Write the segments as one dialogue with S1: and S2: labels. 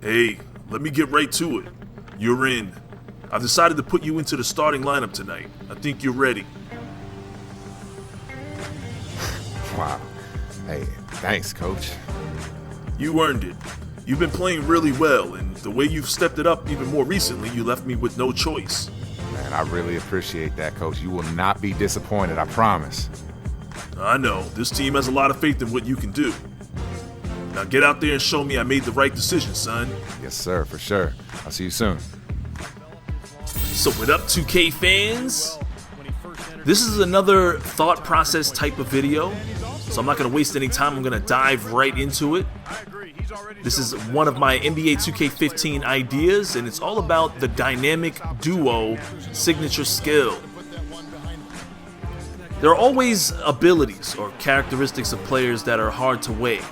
S1: Hey, let me get right to it. You're in. I've decided to put you into the starting lineup tonight. I think you're ready.
S2: Wow. Hey, thanks, Coach.
S1: You earned it. You've been playing really well, and the way you've stepped it up even more recently, you left me with no choice.
S2: Man, I really appreciate that, Coach. You will not be disappointed, I promise.
S1: I know. This team has a lot of faith in what you can do. Now get out there and show me I made the right decision, son.
S2: Yes, sir, for sure. I'll see you soon.
S1: So what up, 2K fans? This is another thought process type of video, so I'm not going to waste any time. I'm going to dive right into it. This is one of my NBA 2K15 ideas, and it's all about the dynamic duo signature skill. There are always abilities or characteristics of players that are hard to weigh,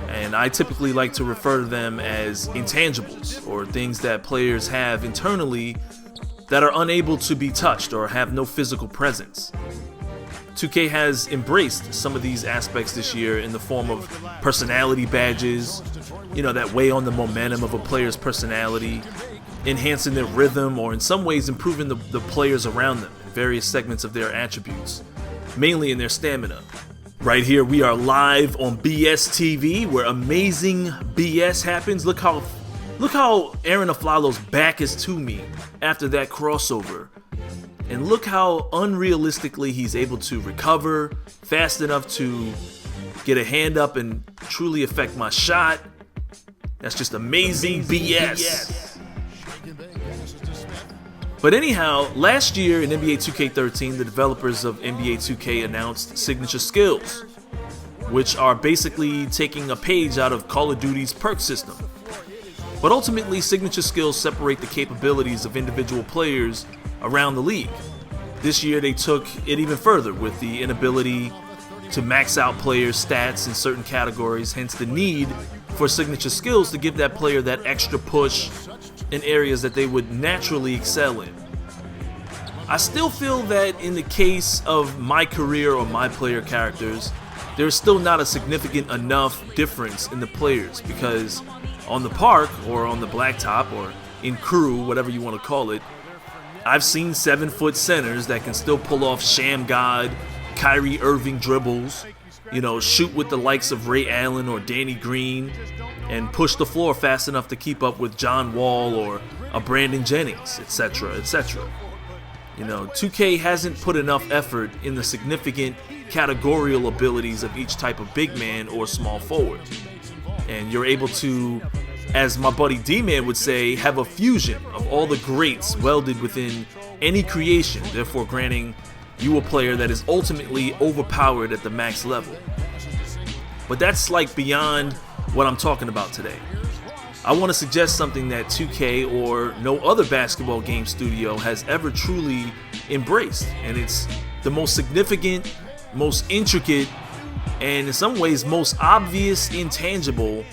S1: and I typically like to refer to them as intangibles, or things that players have internally that are unable to be touched or have no physical presence. 2K has embraced some of these aspects this year in the form of personality badges, that weigh on the momentum of a player's personality, enhancing their rhythm, or in some ways improving the players around them in various segments of their attributes, mainly in their stamina. Right here we are live on BS TV, where amazing BS happens. Look how Aaron Aflalo's back is to me after that crossover. And look how unrealistically he's able to recover fast enough to get a hand up and truly affect my shot. That's just amazing BS. But anyhow, last year in NBA 2K13, the developers of NBA 2K announced signature skills, which are basically taking a page out of Call of Duty's perk system. But ultimately, signature skills separate the capabilities of individual players around the league. This year they took it even further with the inability to max out players' stats in certain categories, hence the need for signature skills to give that player that extra push in areas that they would naturally excel in. I still feel that in the case of MyCareer or MyPlayer characters, there's still not a significant enough difference in the players, because on the park or on the blacktop or in crew, whatever you want to call it, I've seen 7-foot centers that can still pull off Sham God, Kyrie Irving dribbles, shoot with the likes of Ray Allen or Danny Green, and push the floor fast enough to keep up with John Wall or a Brandon Jennings, etc., etc. 2K hasn't put enough effort in the significant categorical abilities of each type of big man or small forward. And you're able to, as my buddy D-Man would say, have a fusion of all the greats welded within any creation, therefore granting you a player that is ultimately overpowered at the max level. But that's beyond what I'm talking about today. I want to suggest something that 2K or no other basketball game studio has ever truly embraced, and it's the most significant, most intricate, and in some ways most obvious intangible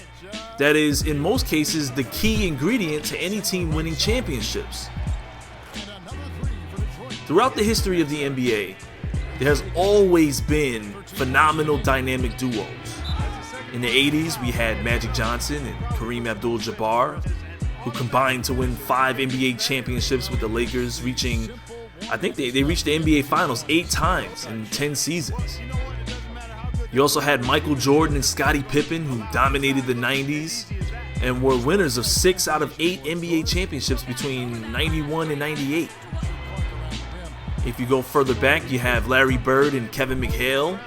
S1: that is in most cases the key ingredient to any team winning championships. Throughout the history of the NBA, there has always been phenomenal dynamic duos. In the 80s, we had Magic Johnson and Kareem Abdul-Jabbar, who combined to win 5 NBA championships with the Lakers, reaching, I think they reached the NBA Finals 8 times in 10 seasons. You also had Michael Jordan and Scottie Pippen, who dominated the 90s and were winners of 6 out of 8 NBA championships between 91 and 98. If you go further back, you have Larry Bird and Kevin McHale.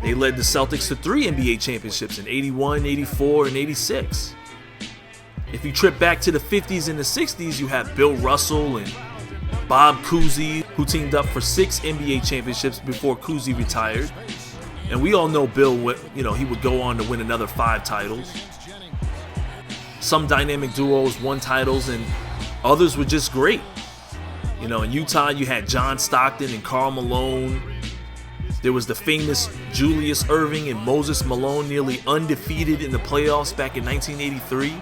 S1: They led the Celtics to 3 NBA championships in 81, 84, and 86. If you trip back to the 50s and the 60s, you have Bill Russell and Bob Cousy, who teamed up for 6 NBA championships before Cousy retired. And we all know Bill, he would go on to win another 5 titles. Some dynamic duos won titles and others were just great. In Utah, you had John Stockton and Karl Malone. There was the famous Julius Erving and Moses Malone, nearly undefeated in the playoffs back in 1983.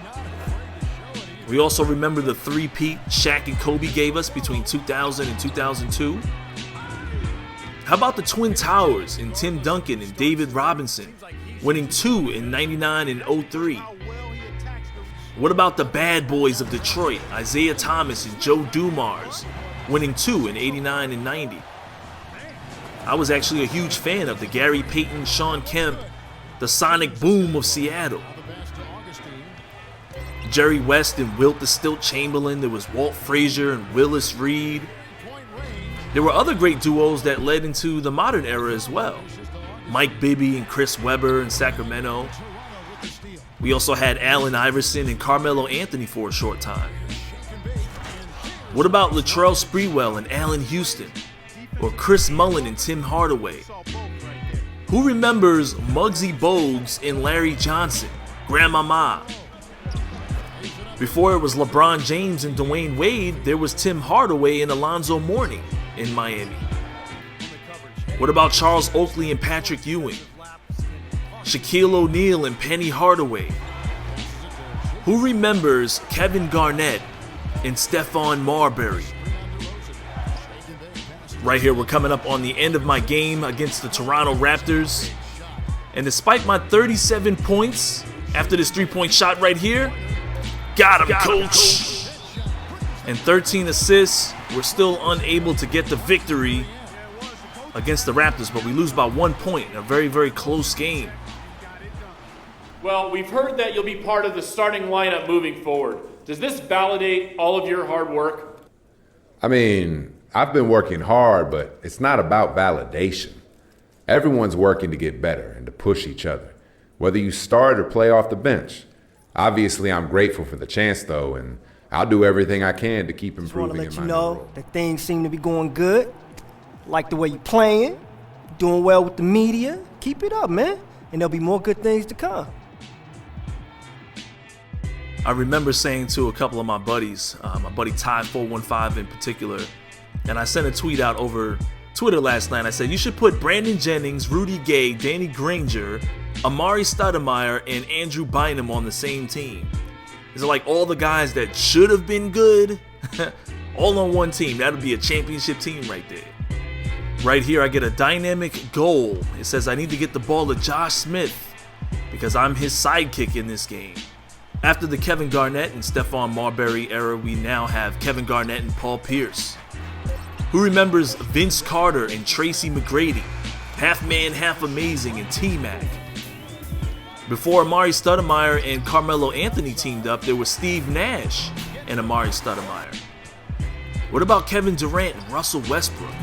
S1: We also remember the three-peat Shaq and Kobe gave us between 2000 and 2002. How about the Twin Towers and Tim Duncan and David Robinson, winning 2 in 99 and 03? What about the bad boys of Detroit, Isaiah Thomas and Joe Dumars, winning 2 in 89 and 90? I was actually a huge fan of the Gary Payton, Shawn Kemp, the Sonic Boom of Seattle. Jerry West and Wilt the Stilt Chamberlain. There was Walt Frazier and Willis Reed. There were other great duos that led into the modern era as well. Mike Bibby and Chris Webber in Sacramento. We also had Allen Iverson and Carmelo Anthony for a short time. What about Latrell Sprewell and Allen Houston? Or Chris Mullin and Tim Hardaway? Who remembers Muggsy Bogues and Larry Johnson, Grandmama? Before it was LeBron James and Dwayne Wade, there was Tim Hardaway and Alonzo Mourning in Miami. What about Charles Oakley and Patrick Ewing? Shaquille O'Neal and Penny Hardaway? Who remembers Kevin Garnett and Stephon Marbury? Right here, we're coming up on the end of my game against the Toronto Raptors. And despite my 37 points after this three-point shot right here, got him, coach! And 13 assists, we're still unable to get the victory against the Raptors, but we lose by 1 point in a very, very close game.
S3: Well, we've heard that you'll be part of the starting lineup moving forward. Does this validate all of your hard work?
S2: I mean, I've been working hard, but it's not about validation. Everyone's working to get better and to push each other, whether you start or play off the bench. Obviously, I'm grateful for the chance, though, and I'll do everything I can to keep improving in my new role.
S4: Just want to let you know that things seem to be going good. Like the way you're playing, doing well with the media. Keep it up, man, and there'll be more good things to come.
S1: I remember saying to a couple of my buddies, my buddy Ty415 in particular, and I sent a tweet out over Twitter last night. I said, you should put Brandon Jennings, Rudy Gay, Danny Granger, Amari Stoudemire, and Andrew Bynum on the same team. These are like all the guys that should have been good, all on one team. That would be a championship team right there. Right here, I get a dynamic goal. It says I need to get the ball to Josh Smith because I'm his sidekick in this game. After the Kevin Garnett and Stephon Marbury era, we now have Kevin Garnett and Paul Pierce. Who remembers Vince Carter and Tracy McGrady, half man, half amazing, and T-Mac? Before Amari Stoudemire and Carmelo Anthony teamed up, there was Steve Nash and Amari Stoudemire. What about Kevin Durant and Russell Westbrook?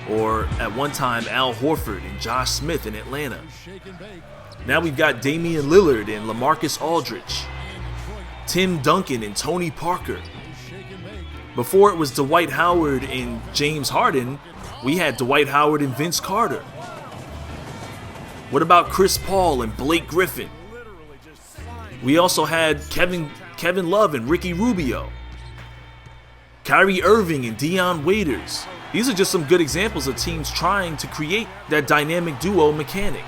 S1: Or at one time, Al Horford and Josh Smith in Atlanta. Now we've got Damian Lillard and LaMarcus Aldridge, Tim Duncan and Tony Parker. Before it was Dwight Howard and James Harden, we had Dwight Howard and Vince Carter. What about Chris Paul and Blake Griffin? We also had Kevin Love and Ricky Rubio, Kyrie Irving and Deion Waiters. These are just some good examples of teams trying to create that dynamic duo mechanic.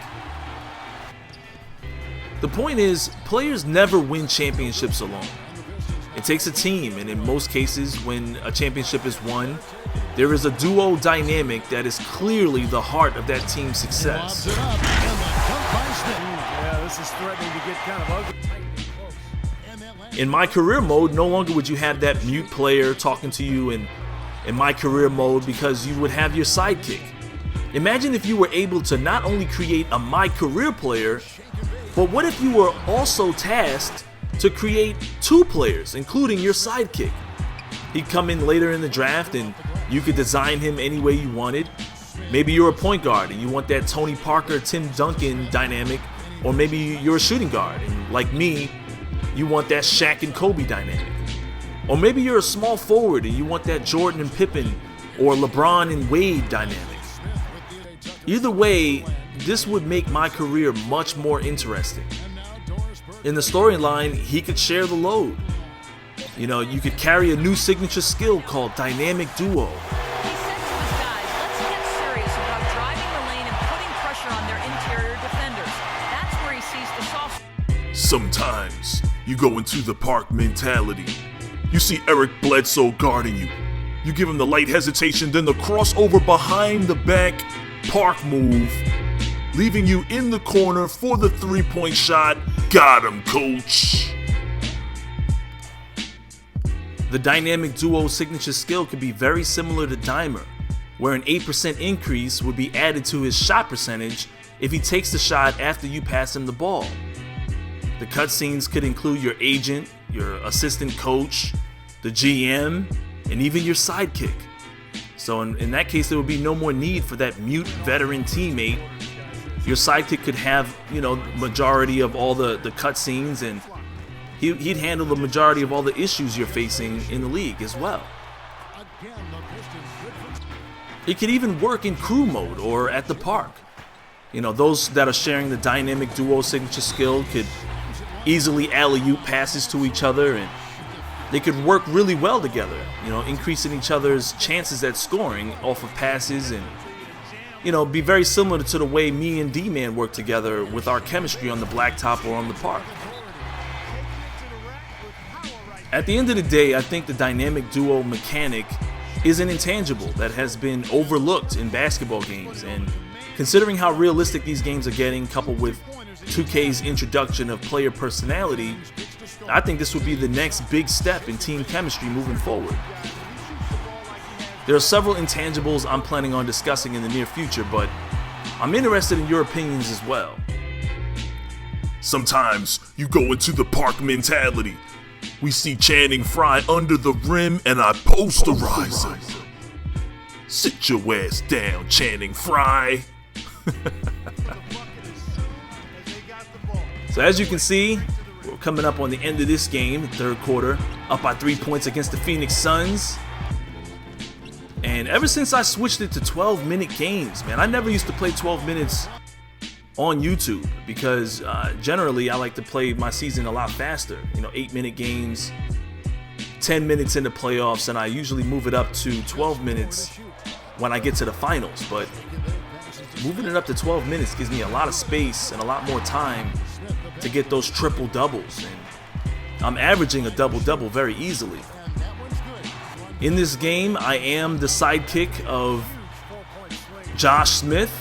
S1: The point is, players never win championships alone. It takes a team, and in most cases, when a championship is won, there is a duo dynamic that is clearly the heart of that team's success. In MyCareer mode, no longer would you have that mute player talking to you in MyCareer mode because you would have your sidekick. Imagine if you were able to not only create a MyCareer player, but what if you were also tasked to create 2 players, including your sidekick? He'd come in later in the draft and you could design him any way you wanted. Maybe you're a point guard and you want that Tony Parker, Tim Duncan dynamic, or maybe you're a shooting guard and like me, you want that Shaq and Kobe dynamic. Or maybe you're a small forward and you want that Jordan and Pippen or LeBron and Wade dynamic. Either way, this would make MyCareer much more interesting. In the storyline, he could share the load. You know, you could carry a new signature skill called Dynamic Duo.
S5: He said to his guys, let's get serious about driving the lane and putting pressure on their interior defenders. That's where he sees the soft.
S6: Sometimes you go into the park mentality. You see Eric Bledsoe guarding you. You give him the light hesitation, then the crossover behind the back park move, leaving you in the corner for the three-point shot. Got him, coach.
S1: The dynamic duo signature skill could be very similar to Dimer, where an 8% increase would be added to his shot percentage if he takes the shot after you pass him the ball. The cutscenes could include your agent, your assistant coach, the GM, and even your sidekick. So in that case, there would be no more need for that mute veteran teammate. Your sidekick could have, majority of all the cutscenes, and he'd handle the majority of all the issues you're facing in the league as well. It could even work in crew mode or at the park. Those that are sharing the dynamic duo signature skill could easily alley-oop passes to each other, and they could work really well together, increasing each other's chances at scoring off of passes, and be very similar to the way me and D-Man work together with our chemistry on the blacktop or on the park. At the end of the day, I think the dynamic duo mechanic is an intangible that has been overlooked in basketball games, and considering how realistic these games are getting, coupled with 2K's introduction of player personality, I think this would be the next big step in team chemistry moving forward. There are several intangibles I'm planning on discussing in the near future, but I'm interested in your opinions as well.
S6: Sometimes you go into the park mentality. We see Channing Frye under the rim and I posterize him. Sit your ass down, Channing Frye.
S1: So as you can see, we're coming up on the end of this game, third quarter, up by 3 points against the Phoenix Suns. And ever since I switched it to 12-minute games, man, I never used to play 12 minutes on YouTube because generally I like to play my season a lot faster. 8-minute games, 10 minutes in the playoffs, and I usually move it up to 12 minutes when I get to the finals. But moving it up to 12 minutes gives me a lot of space and a lot more time to get those triple doubles, and I'm averaging a double-double very easily. In this game, I am the sidekick of Josh Smith,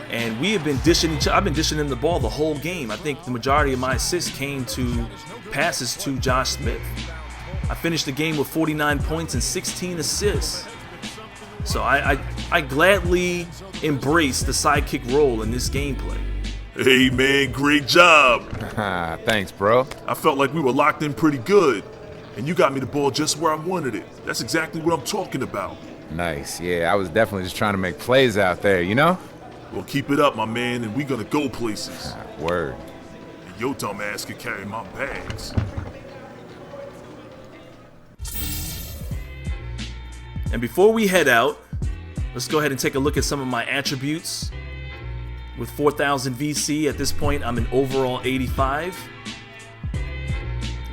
S1: and I've been dishing him the ball the whole game. I think the majority of my assists came to passes to Josh Smith. I finished the game with 49 points and 16 assists. So I gladly embrace the sidekick role in this gameplay.
S6: Hey man, great job.
S2: Thanks, bro.
S6: I felt like we were locked in pretty good, and you got me the ball just where I wanted it. That's exactly what I'm talking about.
S2: Nice. Yeah, I was definitely just trying to make plays out there,
S6: Well, keep it up, my man, and we gonna go places.
S2: Word.
S6: And your dumb ass can carry my bags.
S1: And before we head out, let's go ahead and take a look at some of my attributes. With 4,000 VC, at this point, I'm an overall 85.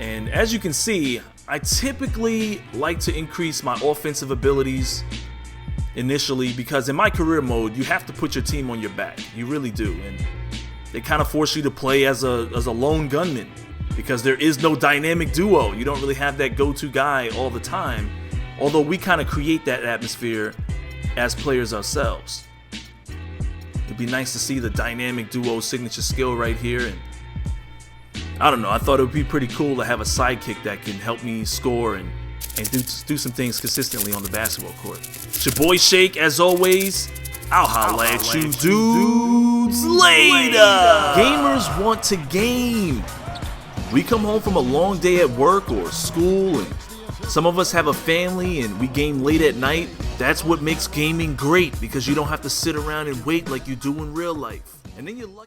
S1: And as you can see, I typically like to increase my offensive abilities initially because in MyCareer mode, you have to put your team on your back. You really do. And they kind of force you to play as a lone gunman because there is no dynamic duo. You don't really have that go-to guy all the time, although we kind of create that atmosphere as players ourselves. It'd be nice to see the dynamic duo signature skill right here, and I don't know, I thought it would be pretty cool to have a sidekick that can help me score and do some things consistently on the basketball court. It's your boy Shake, as always. I'll holla at you dudes later. Gamers want to game. We come home from a long day at work or school, and some of us have a family and we game late at night. That's what makes gaming great, because you don't have to sit around and wait like you do in real life. And then you're lucky.